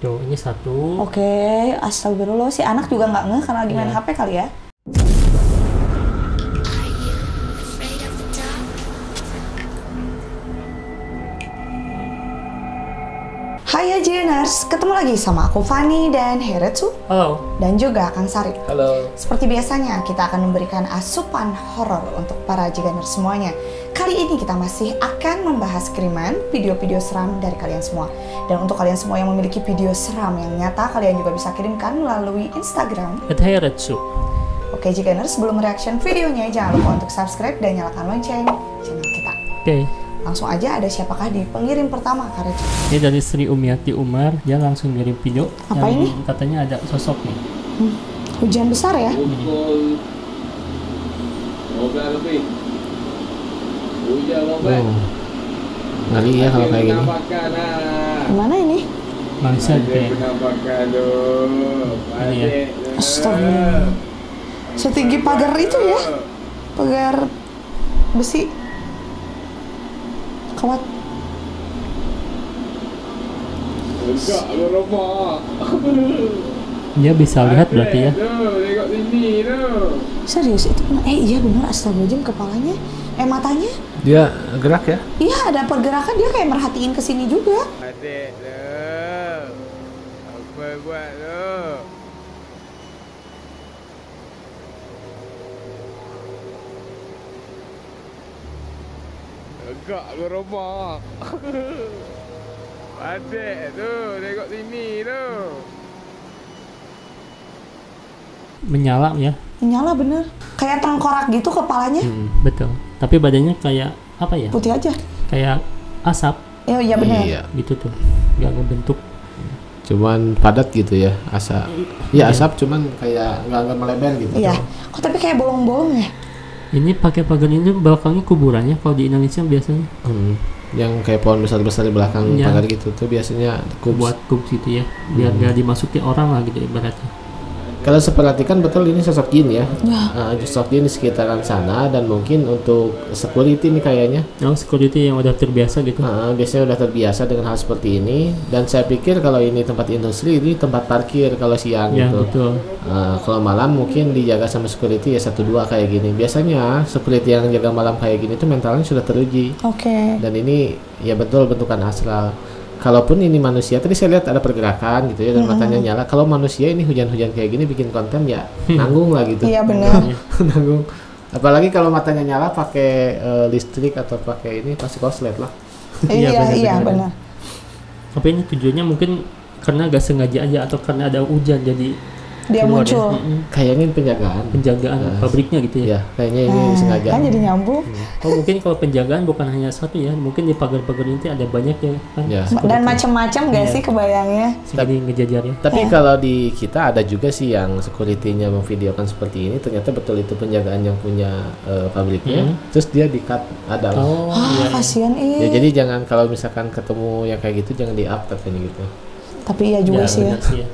Tuh, ini satu. Oke, astagfirullah, si anak juga nggak ngeh karena lagi main HP kali ya. Hai Ajiners, ketemu lagi sama aku Fani dan Heretsu. Halo. Dan juga Kang Sarip. Halo. Seperti biasanya, kita akan memberikan asupan horor untuk para Ajiners semuanya. Kali ini kita masih akan membahas kiriman video-video seram dari kalian semua. Dan untuk kalian semua yang memiliki video seram yang nyata, kalian juga bisa kirimkan melalui Instagram Heretsu. Oke Jigeners, sebelum reaction videonya, jangan lupa untuk subscribe dan nyalakan lonceng channel kita. Oke. Langsung aja, ada siapakah di pengirim pertama, Kak Recu? Ini dari Sri Umiati Umar, dia langsung ngirim video. Apa yang ini? Katanya ada sosok nih. Hujan besar ya? Pukul 12 lebih. Hujan lebat. Ngeri ya kalau kayak gini. Gimana ini? Bangsa kayak Ini ya. Astagfirullah. Setinggi pagar itu ya? Pagar besi. Kawat. Enggak, lu rumah. dia bisa lihat berarti ya. Tengok sini tu. Serius itu? Iya benar, astagfirullahaladzim, kepalanya. Matanya? Dia gerak ya? Iya, ada pergerakan, dia kayak merhatiin ke sini juga. Adik tu. Apa buat tu? Enggak, lu rumah. Adik tu, tengok sini tu. Menyala ya. Nyala bener. Kayak tengkorak gitu kepalanya. Betul. Tapi badannya kayak apa ya? Putih aja. Kayak asap Iya bener. Iya. gitu tuh. Gak ngebentuk. Cuman padat gitu ya, asap. Iya asap, cuman kayak nggak melebar gitu. Iya. Kok tapi kayak bolong-bolong ya? Ini pakai pagar ini belakangnya kuburannya kalau di Indonesia biasanya. Yang kayak pohon besar-besar di belakang Iya. pagar gitu tuh biasanya Buat kub gitu ya. Biar gak dimasuki orang lah gitu ibaratnya. Kalau saya perhatikan betul ini sosok jin ya. Ya. Sosok jin di sekitaran sana dan mungkin untuk security nih kayaknya. Oh, security yang udah terbiasa gitu. Biasanya udah terbiasa dengan hal seperti ini dan saya pikir kalau ini tempat industri ini tempat parkir kalau siang Ya, gitu. betul. Kalau malam mungkin dijaga sama security ya 1-2 kayak gini. Biasanya security yang jaga malam kayak gini tuh mentalnya sudah teruji. Oke. Dan ini ya betul bentukan astral. Kalaupun ini manusia, tadi saya lihat ada pergerakan gitu ya dan matanya nyala. Kalau manusia ini hujan-hujan kayak gini bikin konten ya nanggung lah gitu. Iya bener. Nanggung. Apalagi kalau matanya nyala pakai listrik atau pakai ini pasti koslet lah. Iya bener. Tapi ini tujuannya mungkin karena gak sengaja aja atau karena ada hujan jadi Dia keluar muncul. ya. Kayaknya penjagaan. Penjagaan pabriknya gitu ya. Ya, kayaknya ini sengaja. Kan jadi nyambung. Oh, mungkin kalau penjagaan bukan hanya satu ya, mungkin di pagar-pagar ini ada banyak ya kan. Ya. Dan macam-macam gak sih kebayangnya? Jadi ngejajar ya. Tapi kalau di kita ada juga sih yang security-nya memvideokan seperti ini, ternyata betul itu penjagaan yang punya pabriknya. Terus dia di-cut ada. Oh, iya. Kasian Ya jadi jangan kalau misalkan ketemu yang kayak gitu jangan di-up katanya gitu. Tapi iya juga sih ya. benar sih ya.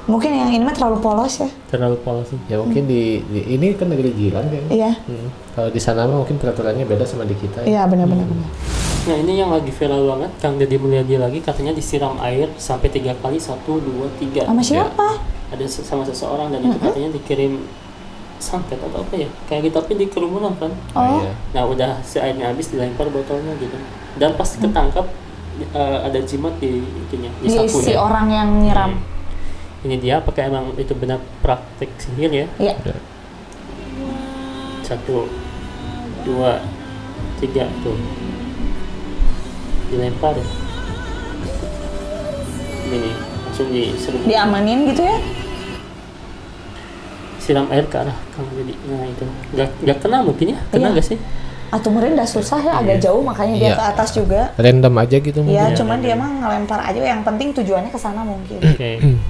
Mungkin yang ini mah terlalu polos ya. Terlalu polos sih. Ya mungkin di ini kan negeri jiran kayaknya. Iya. Kalau di sana mah mungkin peraturannya beda sama di kita. Iya benar-benar. Nah, ini yang lagi viral banget, Kang Deddy Mulyadi lagi katanya disiram air sampai 3 kali, 1, 2, 3. Sama siapa? Ada sama seseorang dan itu katanya dikirim santet atau apa ya? Kayak gitu tapi di kerumunan kan. Oh. Iya. Nah, udah si airnya habis dilempar botolnya gitu. Dan pas ketangkap ada jimat di itunya, di Di si sakunya. orang yang nyiram. Ini dia pakai emang itu benar praktek sihir ya. Iya. 1, 2, 3 tuh. Dilempar ya. Ini langsung diserbu. Diamanin gitu ya? Siram air ke arah Kang Deddy. Nah, itu. Gak kena mungkin ya? Kena Iya. gak sih? Atau mungkin udah susah ya, agak jauh makanya dia Iya. ke atas juga. Random aja gitu mungkin. Iya, cuman dia mah ngelempar aja, yang penting tujuannya ke sana mungkin. Oke.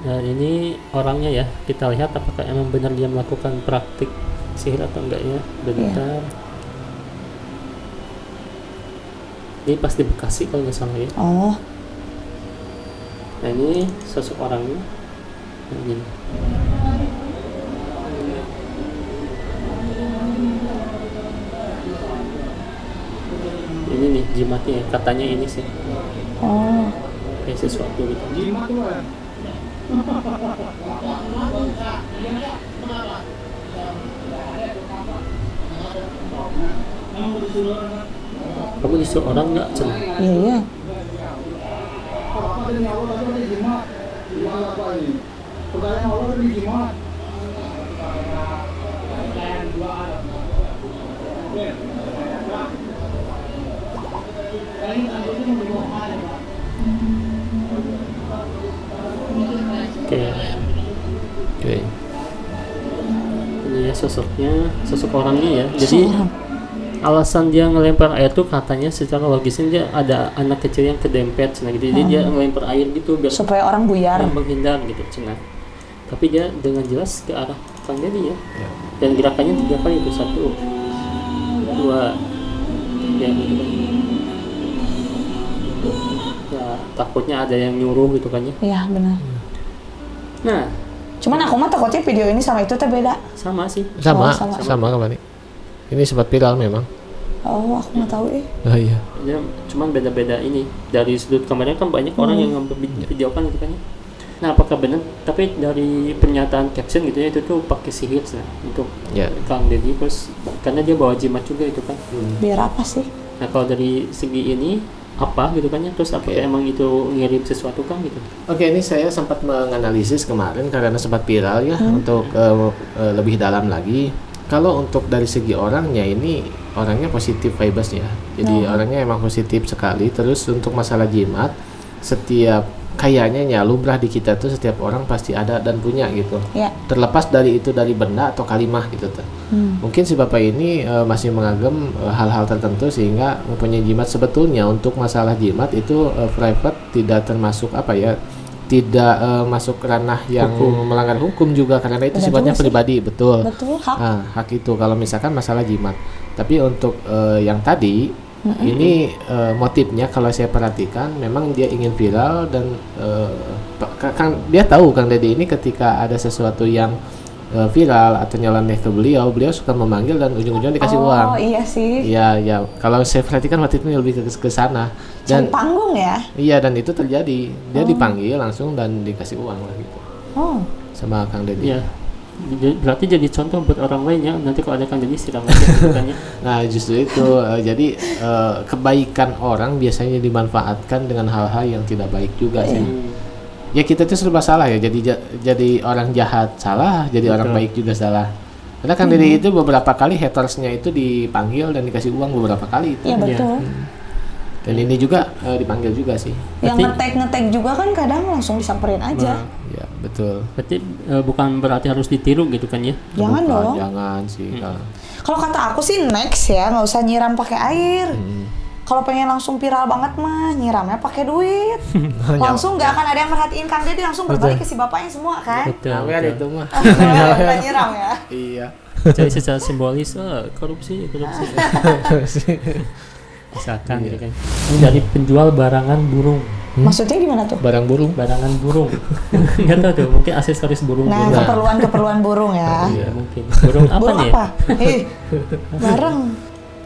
Nah, ini orangnya ya, kita lihat apakah emang benar dia melakukan praktik sihir atau enggak ya. Bentar. Ini pas di Bekasi kalau nggak salah ya. Oh. Nah, ini sosok orangnya. Nah, ini. Ini nih jimatnya, katanya ini sih. Oh. Oke. kayak sesuatu gitu. Kamu disuruh orang nggak Cen? Iya, iya. Oke. Oke. Ini ya sosok orangnya ya. Jadi Seorang. alasan dia ngelempar air tuh katanya secara logisnya dia ada anak kecil yang kedempet cenah gitu. Jadi dia ngelempar air gitu biar Supaya orang buyar. menghindar gitu cenah. Tapi dia dengan jelas ke arah Kang Deddy ya. Dan gerakannya 3 kali itu, 1 2 ya gitu kan. Ya takutnya ada yang nyuruh gitu kan ya. Iya, benar. Nah Cuman aku mah takutnya video ini sama itu teh beda. sama sih. Sama, Oh, sama. sama kemarin. Ini sempat viral memang. Oh, aku nggak tahu Oh iya. Ya, cuman beda-beda ini dari sudut kameranya kan banyak orang yang ngambil video kan gitu kan ya. Nah apakah benar? Tapi dari pernyataan caption gitu ya itu tuh pakai sihir nah, untuk Ya. Kang Deddy terus karena dia bawa jimat juga itu kan. biar apa sih? Nah kalau dari segi ini apa gitu kan ya, terus apakah emang itu ngirim sesuatu kan gitu? Oke, ini saya sempat menganalisis kemarin karena sempat viral ya untuk lebih dalam lagi. Kalau untuk dari segi orangnya ini orangnya positif vibes ya. Jadi orangnya emang positif sekali. Terus untuk masalah jimat, setiap kayaknya lumrah di kita tuh setiap orang pasti ada dan punya gitu. Ya. Terlepas dari itu dari benda atau kalimah gitu tuh. Mungkin si bapak ini masih mengagem hal-hal tertentu sehingga mempunyai jimat. Sebetulnya untuk masalah jimat itu private, tidak termasuk apa ya, tidak masuk ranah yang melanggar hukum juga karena itu Benar sifatnya juga sih. pribadi, betul. Betul, hak. Hak itu kalau misalkan masalah jimat. Tapi untuk yang tadi ini motifnya kalau saya perhatikan memang dia ingin viral dan dia tahu Kang Deddy ini ketika ada sesuatu yang viral atau nyeleneh ke beliau suka memanggil dan ujung-ujungnya dikasih uang. Oh iya sih. Iya, ya. Kalau saya perhatikan motifnya lebih ke sana. Cari Dan panggung ya. iya, dan itu terjadi. Dia dipanggil langsung dan dikasih uang lah gitu. Oh. Sama Kang Deddy. Iya. Berarti jadi contoh buat orang lain ya. Nanti kalau ada Kang Deddy siram aja gitu kan ya. Nah, justru itu jadi kebaikan orang biasanya dimanfaatkan dengan hal-hal yang tidak baik juga sih. Ya kita tuh serba salah ya. Jadi orang jahat salah, jadi orang baik juga salah. Karena Kang Deddy itu beberapa kali hatersnya itu dipanggil dan dikasih uang beberapa kali itu. Iya betul. Dan ini juga dipanggil juga sih. Yang ngetek juga kan kadang langsung disamperin aja. Ya, betul. Berarti bukan berarti harus ditiru gitu kan ya. Jangan Bukan, dong. Jangan sih. Kalau kata aku sih next ya, nggak usah nyiram pakai air. Kalau pengen langsung viral banget mah nyiramnya pakai duit. Langsung nggak akan ada yang merhatiin Kang Deddy, langsung berbalik ke si bapaknya semua kan. Betul. Nah, betul. itu mah. Udah nyiram ya. Iya. Jadi secara simbolis korupsi. Misalkan gitu kan. Ini dari penjual barangan burung. Maksudnya gimana tuh? Barang burung. Barangan burung. Enggak tahu tuh, mungkin aksesoris burung. Nah, keperluan burung ya. Iya, mungkin. Burung apa Burung nih? apa? Bareng.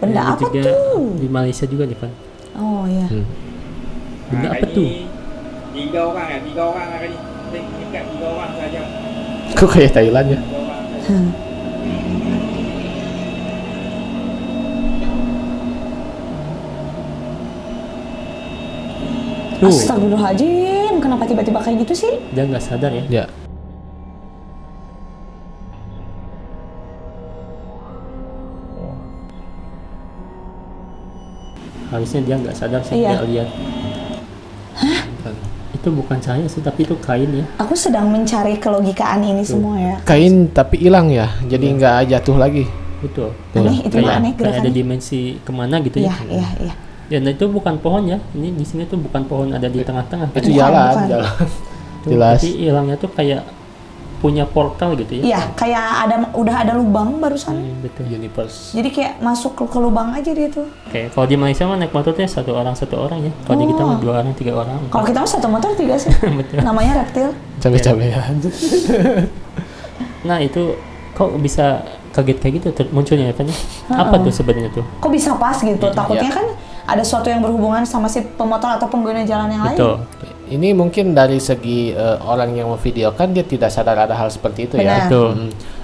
Benda Ini apa juga tuh? di Malaysia juga nih, Pan. Oh iya. Benda apa tuh? 3 orang ya, 3 orang hari ni. Dekat 3 orang saja. Kok kayak Thailand ya? 3 orang saja. Astagfirullahaladzim, kenapa tiba-tiba kayak gitu sih? Dia nggak sadar ya. Ya. Harusnya dia nggak sadar sih, Iya. nggak lihat. Itu bukan cahaya sih, tapi itu kain ya. Aku sedang mencari kelogikaan ini semua ya. Kain tapi hilang ya. Jadi nggak jatuh lagi. Betul. Aneh, itu mah aneh Kayak ada gerakannya. dimensi kemana gitu Iya, ya. iya. Dan itu bukan pohon ya. Ini di sini tuh bukan pohon ada di tengah-tengah. Itu Bukan, jalan, bukan. jalan. Tuh, Jelas. Tapi hilangnya tuh kayak punya portal gitu ya. Iya, kayak udah ada lubang barusan. Betul. Universe. Jadi kayak masuk ke lubang aja dia tuh. Oke, kalau di Malaysia mah naik motornya satu orang ya. Kalau di kita mah 2 orang, 3 orang. Kalau kita mah satu motor 3 sih. Betul. Namanya reptil. Cabe-cabean. Nah itu kok bisa kaget kayak gitu munculnya ya Pan? Apa tuh sebenarnya tuh? Kok bisa pas gitu? Takutnya Iya. kan ada sesuatu yang berhubungan sama si pemotor atau pengguna jalan yang lain. Betul. ini mungkin dari segi orang yang memvideokan dia tidak sadar ada hal seperti itu ya. Benar. Betul.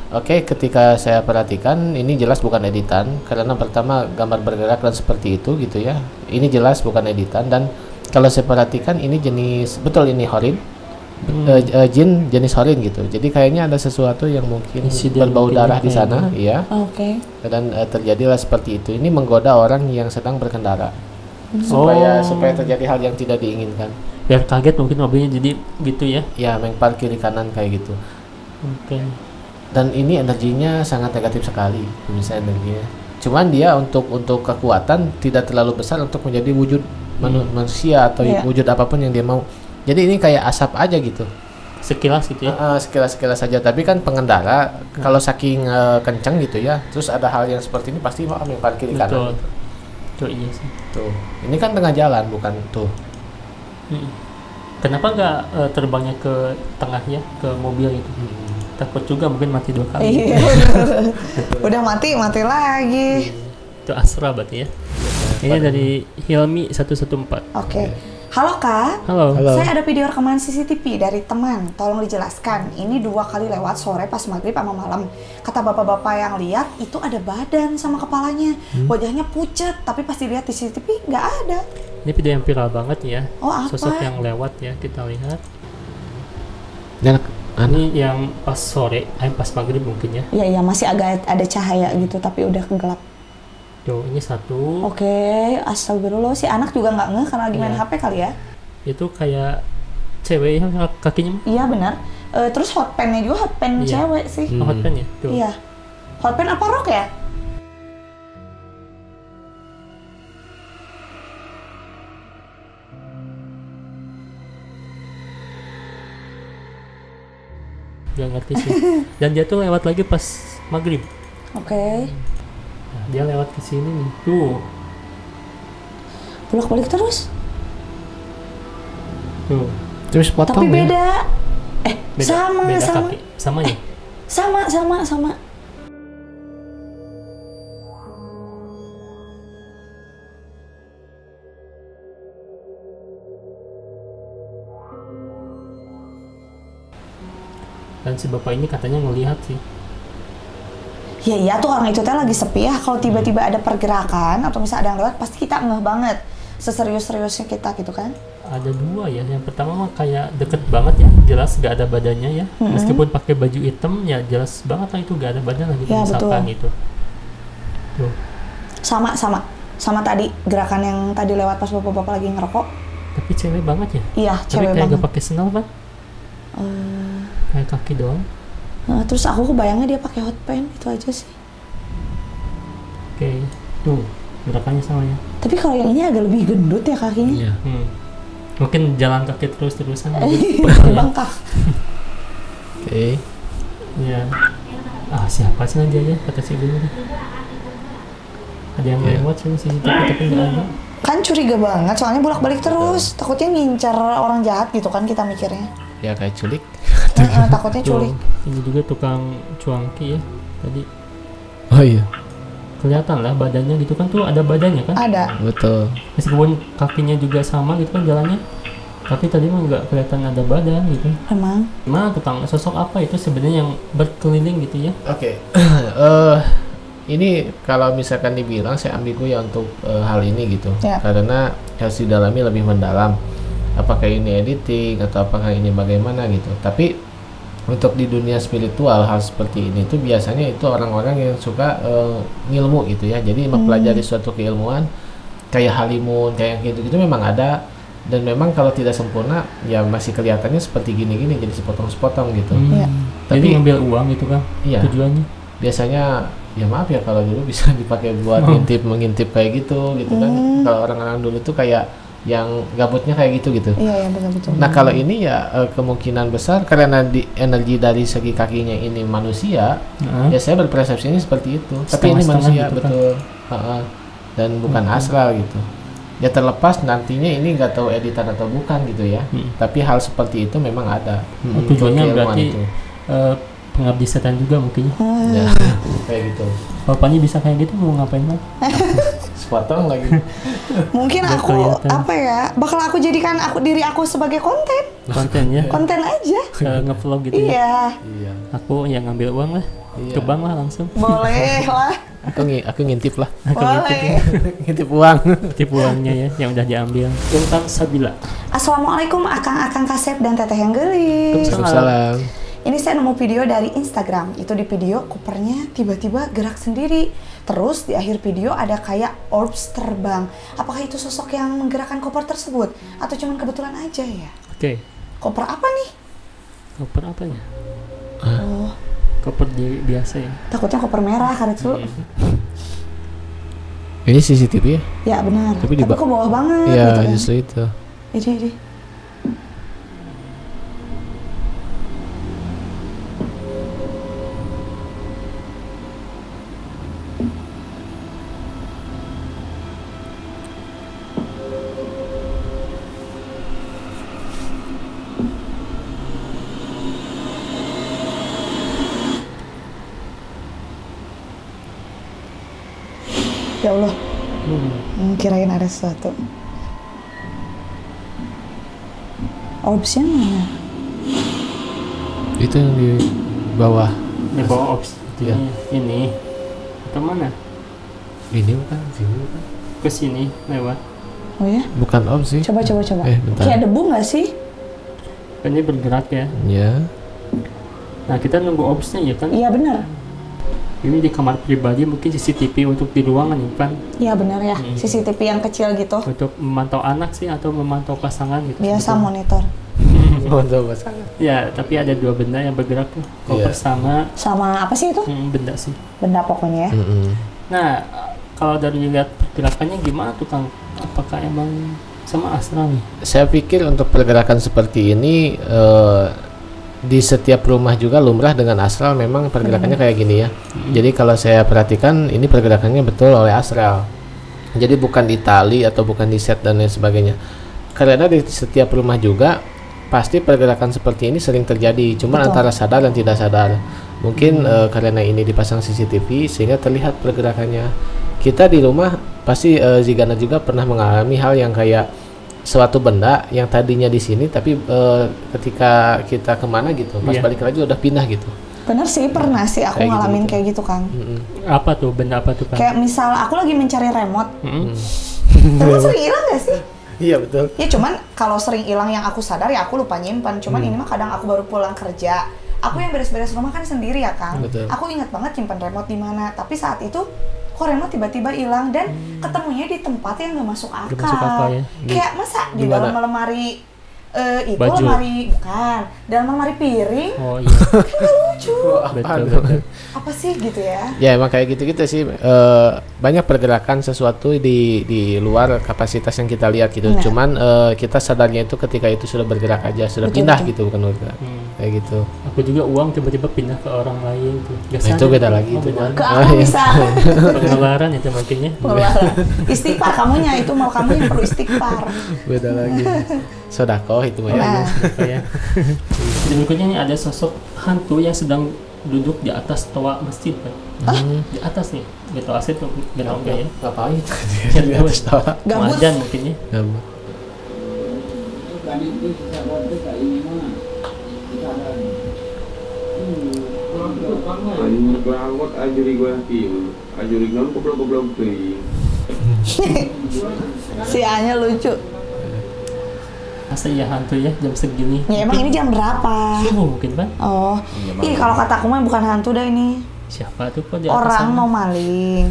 Oke, ketika saya perhatikan ini jelas bukan editan karena pertama gambar bergerak dan seperti itu gitu ya. Ini jelas bukan editan dan kalau saya perhatikan ini jenis betul ini horin. Jin jenis horin gitu. Jadi kayaknya ada sesuatu yang mungkin Insiden berbau mungkin darah di ya. sana, ya. Oke. Dan terjadilah seperti itu. Ini menggoda orang yang sedang berkendara supaya terjadi hal yang tidak diinginkan. Biar kaget mungkin mobilnya jadi gitu ya. Ya, mengpar kiri kanan kayak gitu. Oke. Dan ini energinya sangat negatif sekali, pemirsa energinya. Cuman dia untuk kekuatan tidak terlalu besar untuk menjadi wujud manusia atau Iya. wujud apapun yang dia mau. Jadi ini kayak asap aja gitu. Sekilas gitu ya. Sekilas saja. Tapi kan pengendara kalau saking kenceng gitu ya, terus ada hal yang seperti ini pasti mau ambil parkir di Betul. kanan. Gitu. Tuh iya sih. Tuh, ini kan tengah jalan bukan tuh. Kenapa nggak terbangnya ke tengah ya, ke mobil itu? Takut juga mungkin mati 2 kali. Iya. Udah mati lagi. Itu Asra berarti ya. Ini dari Hilmi 114. Oke. Halo Kak. Halo. Saya ada video rekaman CCTV dari teman. Tolong dijelaskan. Ini 2 kali lewat sore pas maghrib sama malam. Kata bapak-bapak yang lihat itu ada badan sama kepalanya. Wajahnya pucet. Tapi pas dilihat di CCTV nggak ada. Ini video yang viral banget ya. Oh, apa? Sosok yang lewat ya, kita lihat. Dan Ini yang pas sore, pas maghrib mungkin ya. Iya, masih agak ada cahaya gitu. Tapi udah gelap. Tuh, ini satu. Oke, astagfirullah. Si anak juga nggak ngeh karena lagi main Iya. HP kali ya. Itu kayak cewek yang kakinya Iya benar. Terus hotpan-nya juga hotpan Iya. cewek sih. hotpan ya. Tuh. Iya. Hotpan apa rok ya? Gak ngerti sih. Dan dia tuh lewat lagi pas maghrib. Oke. Nah, dia lewat ke sini nih. Tuh. Bolak-balik terus. Tuh. terus potong Tapi ya. beda. Beda, sama. kaki. Sama ya? Sama. Dan si bapak ini katanya ngelihat sih. Iya tuh orang itu teh lagi sepi ya. Kalau tiba-tiba ada pergerakan atau misalnya ada yang lewat, pasti kita ngeh banget. Seserius-seriusnya kita gitu kan. Ada 2 ya. Yang pertama mah kayak deket banget ya. Jelas gak ada badannya ya. Meskipun pakai baju hitam ya jelas banget lah itu gak ada badan lagi. Ya, Misalkan betul. itu. Tuh. Sama tadi gerakan yang tadi lewat pas bapak-bapak lagi ngerokok. Tapi cewek banget ya. Iya, Tapi cewek kayak banget. gak pakai sendal kan? Kayak kaki doang. Terus aku kebayangnya dia pakai hotpan itu aja sih. Oke. Tuh. Gerakannya sama ya. Tapi kalau yang ini agak lebih gendut ya kakinya. Iya. Mungkin jalan kaki terus-terusan. Bangkak. Oke. Iya. Siapa sih dia ya? Kata si ibu tadi. Ada yang lewat sini CCTV tapi nggak ada. Kan curiga banget soalnya bolak-balik terus. Takutnya ngincar orang jahat gitu kan kita mikirnya. Ya kayak culik. Takutnya culik. Ini juga tukang cuangki ya. Tadi Oh iya. kelihatan lah badannya gitu kan, tuh ada badannya kan. Ada. Betul. Meskipun kakinya juga sama gitu kan jalannya. Tapi tadi mah nggak kelihatan ada badan gitu. Emang. Gimana tukang sosok apa itu sebenarnya yang berkeliling gitu ya? Oke. Ini kalau misalkan dibilang saya ambigu ya untuk hal ini gitu. Ya. Karena harus didalami lebih mendalam. Apakah ini editing atau apakah ini bagaimana gitu. Tapi untuk di dunia spiritual hal seperti ini tuh biasanya itu orang-orang yang suka ngilmu gitu ya. Jadi mempelajari suatu keilmuan kayak halimun, kayak gitu-gitu memang ada. Dan memang kalau tidak sempurna ya masih kelihatannya seperti gini-gini jadi sepotong-sepotong gitu. Iya. Jadi Tapi- ngambil uang gitu kan? Iya. Tujuannya. Biasanya ya maaf ya kalau dulu bisa dipakai buat mengintip kayak gitu kan. Kalau orang-orang dulu tuh kayak yang gabutnya kayak gitu. Iya, betul-betul. Nah kalau ini ya kemungkinan besar karena energi dari segi kakinya ini manusia, ya saya berpersepsinya seperti itu. Tapi ini Setengah-setengah manusia gitu kan? betul. Dan bukan astral gitu. Ya terlepas nantinya ini nggak tahu editan atau bukan gitu ya. Tapi hal seperti itu memang ada. Tujuannya Keilmuan berarti itu. pengabdi setan juga mungkin. Ya, kayak gitu. Bapaknya bisa kayak gitu mau ngapain lagi? Sepotong lagi. Mungkin Udah aku kelihatan. apa ya? Bakal aku jadikan diri aku sebagai konten. Kontennya Konten aja. ngevlog gitu ya. Iya. Iya. Aku yang ngambil uang lah. Iya. Ke bank lah langsung. Boleh lah. Aku ngintip lah. Boleh. Ngintip uang. Tipu uangnya ya yang udah diambil. Tentang Sabila. Assalamualaikum akang-akang Kasep dan teteh yang gelis. Waalaikumsalam. Ini saya nemu video dari Instagram. Itu di video kopernya tiba-tiba gerak sendiri. Terus di akhir video ada kayak orbs terbang. Apakah itu sosok yang menggerakkan koper tersebut? Atau cuman kebetulan aja ya? Oke. Koper apa nih? Koper apanya? Oh, Koper biasa ya. takutnya koper merah kan itu. Ini CCTV ya? Ya benar. Tapi Tapi di kok bawah banget Iya, gitu kan. justru itu. Ini. Ya Allah, kirain ada sesuatu. Orbsnya mana? Itu yang di bawah. Ini bawa ops. Iya. Ini. Ke mana? Ini bukan, sini bukan. Ke sini lewat. Oh ya? Bukan om sih. Coba. Bentar. Kayak debu nggak sih? Kan ini bergerak ya. Ya. Nah kita nunggu opsnya ya kan. Iya benar. Ini di kamar pribadi mungkin CCTV untuk di ruangan ya kan. Iya benar ya. CCTV yang kecil gitu. Untuk memantau anak sih atau memantau pasangan gitu. Biasa monitor. Mantap pasangan. Ya tapi ada dua benda yang bergerak tuh. Koper Iya. Sama apa sih itu? benda sih. Benda pokoknya ya. Nah kalau dari lihat pergerakannya gimana tuh Kang? Apakah emang sama astral nih? Saya pikir untuk pergerakan seperti ini di setiap rumah juga lumrah dengan astral memang pergerakannya kayak gini ya. Jadi kalau saya perhatikan ini pergerakannya betul oleh astral. Jadi bukan di tali atau bukan di set dan lain sebagainya. Karena di setiap rumah juga pasti pergerakan seperti ini sering terjadi. Cuman Betul. antara sadar dan tidak sadar. Mungkin karena ini dipasang CCTV sehingga terlihat pergerakannya. Kita di rumah pasti Zigana juga pernah mengalami hal yang kayak suatu benda yang tadinya di sini tapi ketika kita kemana gitu pas Iya. balik lagi udah pindah gitu. Bener sih, pernah sih aku Kayak ngalamin gitu-gitu. kayak gitu Kang. Apa tuh benda apa tuh Kang? Kayak misal aku lagi mencari remote. Mm-mm. Remote sering hilang gak sih? Iya betul. Ya cuman kalau sering hilang yang aku sadar ya aku lupa nyimpan. Cuman ini mah kadang aku baru pulang kerja. Aku yang beres-beres rumah kan sendiri ya Kang. Betul. Aku ingat banget nyimpan remote di mana. Tapi saat itu kok remote tiba-tiba hilang dan ketemunya di tempat yang gak masuk akal. Nggak masuk akal ya. Kayak masa di Gimana? dalam lemari itu Baju. lemari bukan dalam lemari piring Oh iya. lucu. Betul. Apa sih gitu ya? Ya emang kayak gitu-gitu sih banyak pergerakan sesuatu di luar kapasitas yang kita lihat gitu. Nah. Cuman kita sadarnya itu ketika itu sudah bergerak aja, sudah Betul, pindah betul. gitu bukan bergerak. Kayak gitu. Aku juga uang tiba-tiba pindah ke orang lain tuh. Nah, itu beda lagi Oh, itu, beda. Bang. Ke Ah, aku iya. bisa. Pengeluaran itu makanya. Pengeluaran. Istighfar kamunya itu mau kamu yang perlu istighfar. Beda lagi. Sodakoh itu mah ya. Nah, Ya. Berikutnya ini ada sosok hantu yang sedang duduk di atas toa masjid Pak. Di atas nih. Beto aset tuh benar enggak ya? Ngapain? Ya, Di atas tawa. gabut. Wajan mungkin ya. Gabut. Kan itu bisa buat dekat ini mah. Kita ada. Anjir kelawat ajuri gua tim. Ajuri non goblok-goblok teuing. Si A-nya lucu. Masa ya hantu ya jam segini? Ya emang ini jam berapa? Subuh mungkin Pak. Oh, ih kalau kata aku mah bukan hantu dah ini. Siapa tuh kok di atas Orang sana? mau maling,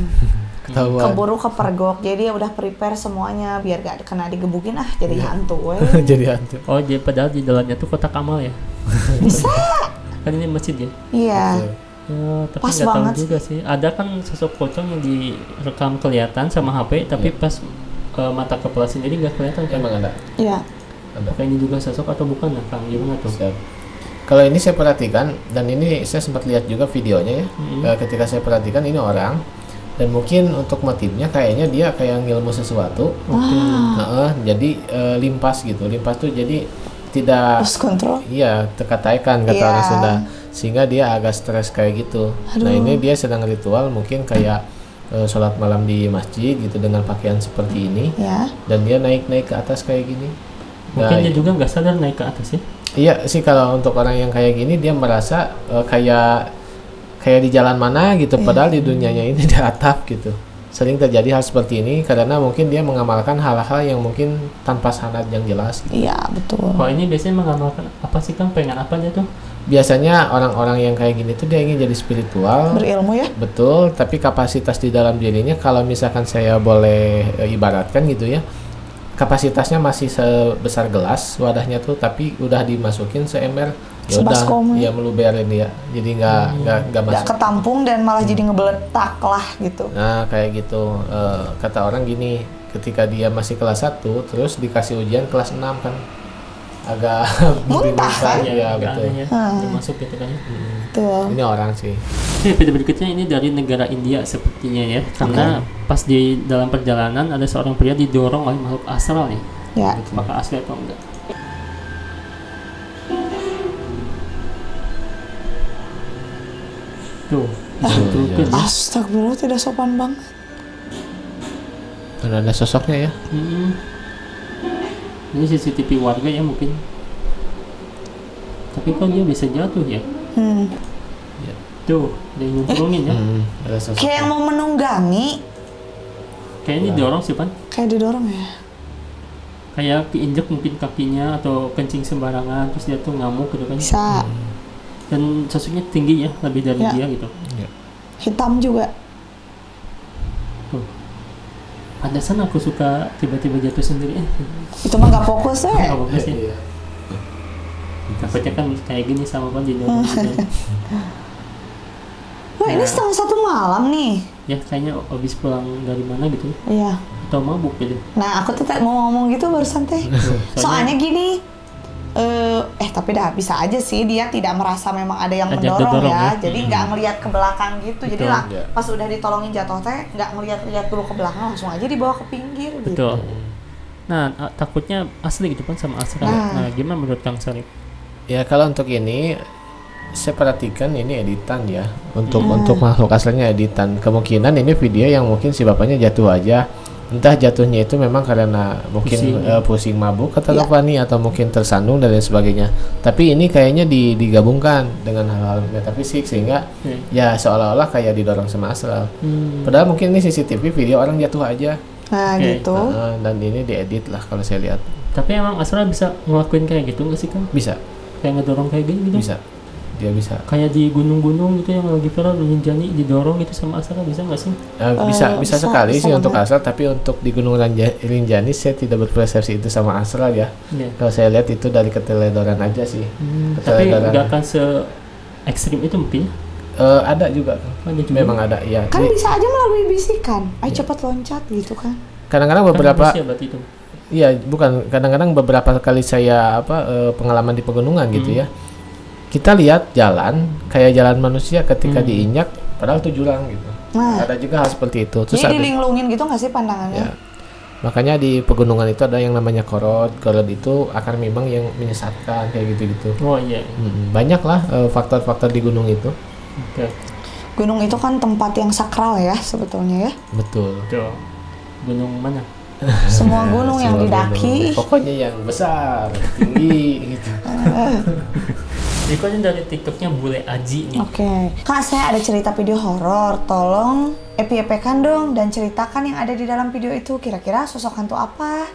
Ketahuan. keburu kepergok. Jadi ya udah prepare semuanya biar gak kena digebukin jadi hantu. Weh. Jadi hantu. Oh, jadi padahal di dalamnya tuh kotak amal ya. Bisa. Kan ini masjid ya. Iya. Oh, tapi Pas nggak tahu banget juga sih. Ada kan sosok pocong yang direkam kelihatan sama HP, tapi pas mata kepala sendiri nggak kelihatan kan? Emang ada. Iya. Apakah ini juga sosok atau bukan ya, Kang? Gimana tuh? Siap. Kalau ini saya perhatikan dan ini saya sempat lihat juga videonya ya. Ketika saya perhatikan ini orang dan mungkin untuk motifnya kayaknya dia kayak ngilmu sesuatu. Jadi limpas gitu. Limpas tuh jadi tidak Lost control. iya teka-tekan kata Iya. orang Sunda sehingga dia agak stres kayak gitu. Nah Aduh. ini dia sedang ritual mungkin kayak sholat malam di masjid gitu dengan pakaian seperti ini, Ya. dan dia naik ke atas kayak gini. Mungkin Nah, dia juga nggak sadar naik ke atas ya. iya sih, kalau untuk orang yang kayak gini dia merasa kayak di jalan mana gitu, padahal di dunianya ini di atap gitu. Sering terjadi hal seperti ini karena mungkin dia mengamalkan hal-hal yang mungkin tanpa sanad yang jelas gitu. Iya, betul. Kalau ini biasanya mengamalkan apa sih Kang? Pengen apa dia tuh? Biasanya orang-orang yang kayak gini tuh dia ingin jadi spiritual, Berilmu ya. betul, tapi kapasitas di dalam dirinya kalau misalkan saya boleh ibaratkan gitu ya, kapasitasnya masih sebesar gelas wadahnya tuh, tapi udah dimasukin seember, ya udah, Sebaskom. ya meluberin dia, jadi nggak Nggak masuk. ketampung dan malah jadi ngebeletak lah gitu. Nah kayak gitu, kata orang gini, ketika dia masih kelas 1 terus dikasih ujian kelas 6 kan agak Muntah, kan? ya, agak betul. aneh ya. Dia masuk gitu kan ya. Tuh. Ini orang sih. Oke, video berikutnya ini dari negara India sepertinya ya. Karena pas di dalam perjalanan ada seorang pria didorong oleh makhluk astral nih. Ya. Apakah asli atau enggak? Tuh, disentuhkan ya. Astagfirullah, tidak sopan banget. Dan ada sosoknya ya. Ini CCTV warga ya mungkin. Tapi kok dia bisa jatuh ya? Tuh, ada yang nyemplungin ya. Ada sosok. Kayak yang mau menunggangi, Kayaknya didorong sih Pan. kayak didorong ya. Kayak keinjek mungkin kakinya atau kencing sembarangan terus dia tuh ngamuk gitu kan. Bisa. Dan sosoknya tinggi ya, lebih dari Ya. dia gitu. Hitam juga. Tuh. Pantesan aku suka tiba-tiba jatuh sendiri. Itu mah nggak fokus ya. Nggak bagus ya. Iya. Takutnya kan kayak gini sama Pan didorong gitu. Wah, ini setengah 1 malam nih. Ya kayaknya habis pulang dari mana gitu Iya. atau mabuk gitu. Nah, aku tuh mau ngomong gitu barusan teh. Soalnya gini, tapi dah bisa aja sih dia tidak merasa memang ada yang Ada mendorong kedorong ya. ya. Jadi nggak ngelihat ke belakang gitu. Jadi Betul. lah Ya. pas udah ditolongin jatuh teh nggak ngelihat dulu ke belakang, langsung aja dibawa ke pinggir gitu. Betul. Nah, takutnya asli gitu Pan sama astral. Nah. Nah, gimana menurut Kang Sarip? Ya kalau untuk ini saya perhatikan ini editan ya, untuk makhluk aslinya editan. Kemungkinan ini video yang mungkin si bapaknya jatuh aja, entah jatuhnya itu memang karena mungkin pusing mabuk atau apa nih, atau mungkin tersandung dan lain sebagainya. Tapi ini kayaknya digabungkan dengan hal-hal metafisik sehingga ya seolah-olah kayak didorong sama astral. Padahal mungkin ini CCTV video orang jatuh aja. Nah, Oke. gitu. Dan ini diedit lah kalau saya lihat. Tapi emang astral bisa ngelakuin kayak gitu nggak sih Kang? Bisa, Kayak ngedorong kayak gini gitu? bisa, dia bisa. Kayak di gunung-gunung gitu yang lagi viral Rinjani didorong gitu sama astral bisa nggak sih? Bisa bisa sekali sih banget. untuk astral, tapi untuk di Gunung Rinjani saya tidak berpersepsi itu sama astral ya. Iya. Kalau saya lihat itu dari keteledoran aja sih. Tapi Keteledoran. nggak akan se ekstrim itu mungkin? Ada juga, Ada juga. memang ada ya. Kan Jadi, bisa aja melalui bisikan. Ayo cepat loncat gitu kan. kadang-kadang Kan beberapa, manusia berarti itu. iya bukan, kadang-kadang beberapa kali saya pengalaman di pegunungan gitu ya. Kita lihat jalan kayak jalan manusia ketika diinjak, padahal itu jurang gitu. Nah. Ada juga hal seperti itu. Terus Jadi ada, dilinglungin gitu nggak sih pandangannya? ya. Makanya di pegunungan itu ada yang namanya korod. Korod itu akar memang yang menyesatkan kayak gitu-gitu. Oh iya. Banyak lah faktor-faktor di gunung itu. Oke. Gunung itu kan tempat yang sakral ya sebetulnya ya. Betul. Tuh. Gunung mana? Semua gunung yang Semua didaki. gunung. Pokoknya yang besar, tinggi gitu. Ikutnya dari TikToknya Bule Aji nih. Oke. Kak, saya ada cerita video horor. Tolong FYP-kan dong dan ceritakan yang ada di dalam video itu. Kira-kira sosok hantu apa?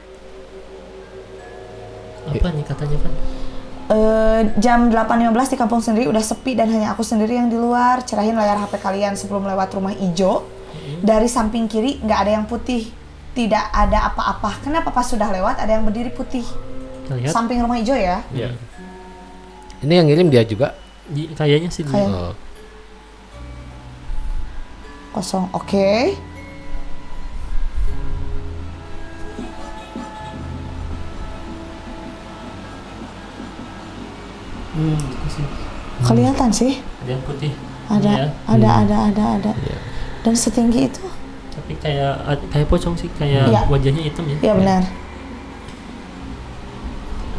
Apa nih katanya Pan? Jam 8.15 di kampung sendiri udah sepi dan hanya aku sendiri yang di luar. Cerahin layar HP kalian sebelum lewat rumah ijo. Dari samping kiri nggak ada yang putih. Tidak ada apa-apa. Kenapa pas sudah lewat ada yang berdiri putih? Lihat. Samping rumah ijo ya. Iya. Ini yang ngirim dia juga. Kayaknya sih dia. Kayak- Oh. Kosong. Oke. Sih. Kelihatan sih. Ada yang putih. Ada, Iya. ada. Dan setinggi itu. Tapi kayak pocong sih, kayak Iya. wajahnya hitam ya. Ya benar.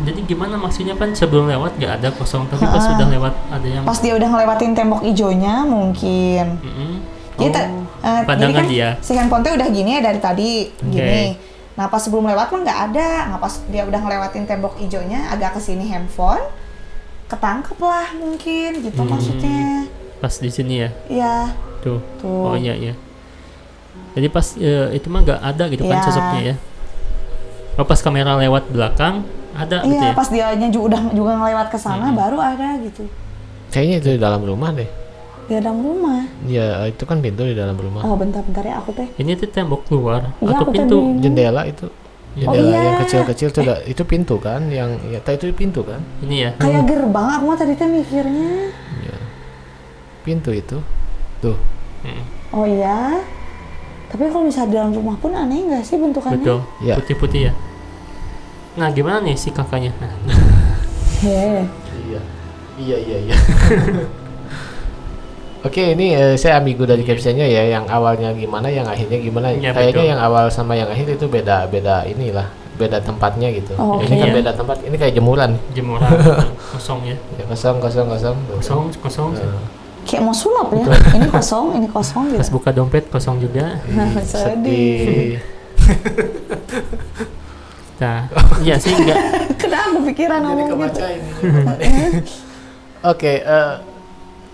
Jadi gimana maksudnya Pan, sebelum lewat nggak ada kosong, tapi pas sudah lewat ada yang Pas dia udah ngelewatin tembok ijonya mungkin. Mm-mm. Jadi Oh. Pandangan jadi dia. si handphone udah gini ya dari tadi gini. Nah pas sebelum lewat mah nggak ada. Nah pas dia udah ngelewatin tembok hijaunya agak kesini handphone, ketangkep lah mungkin gitu maksudnya. Pas di sini ya. Iya. Tuh. Tuh. Oh iya. Jadi pas itu mah nggak ada gitu kan Iya. sosoknya ya. Oh pas kamera lewat belakang ada gitu Iya ya. pas dianya udah juga ngelewat ke sana baru ada gitu. Kayaknya itu di dalam rumah deh. Di dalam rumah. Ya itu kan pintu di dalam rumah. Oh bentar-bentar ya aku teh. Ini tuh tembok keluar Iya, atau aku pintu? tadi. Jendela itu. Oh, Jendela iya. yang kecil-kecil tuh itu pintu kan, yang ya itu pintu kan. Ini ya. Kayak gerbang aku mah tadi teh mikirnya. Ya. Pintu itu. Tuh. Oh iya. Tapi kalau misalnya di dalam rumah pun aneh nggak sih bentukannya? Betul. Ya. Putih-putih ya. Nah gimana nih si kakaknya? Nah, Heeh. Iya. Oke, ini saya ambigu dari captionnya ya, yang awalnya gimana, yang akhirnya gimana. Iya, Kayaknya betul. yang awal sama yang akhir itu beda inilah, beda tempatnya gitu. Oh, Ini oke. kan Iya. beda tempat. Ini kayak jemuran. jemuran kosong ya. Ya, kosong. Tuh. Kosong. Kayak mau sulap ya. Ini kosong Pas gitu. buka dompet kosong juga. Sedih. Nah, iya sih enggak. Kenapa pikiran ngomong gitu? Oke,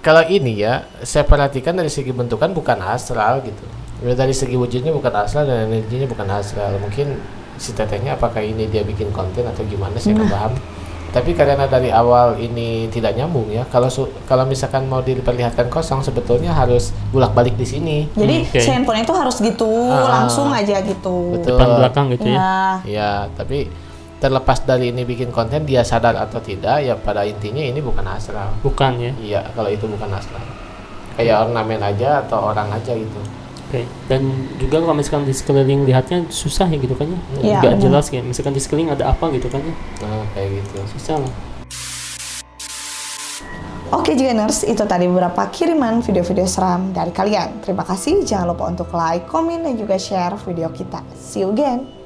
kalau ini ya, saya perhatikan dari segi bentukan bukan astral gitu. Dari segi wujudnya bukan astral dan energinya bukan astral. Mungkin si tetehnya apakah ini dia bikin konten atau gimana, saya nggak paham. Tapi karena dari awal ini tidak nyambung ya. Kalau misalkan mau diperlihatkan kosong, sebetulnya harus bolak-balik di sini. Jadi Oke. si handphone itu harus gitu, langsung aja gitu. Betul. Depan belakang gitu ya. Ya. Ya, tapi terlepas dari ini bikin konten, dia sadar atau tidak, ya pada intinya ini bukan astral. Bukan ya. Iya, kalau itu bukan astral. Kayak ornamen aja atau orang aja gitu. Oke. Dan juga kalau misalkan di sekeliling lihatnya susah ya gitu kan ya. Iya, Nggak benar. jelas ya. Misalkan di sekeliling ada apa gitu kan ya. Nah, kayak gitu. Susah lah. Oke Jigeners, itu tadi beberapa kiriman video-video seram dari kalian. Terima kasih, jangan lupa untuk like, komen, dan juga share video kita. See you again.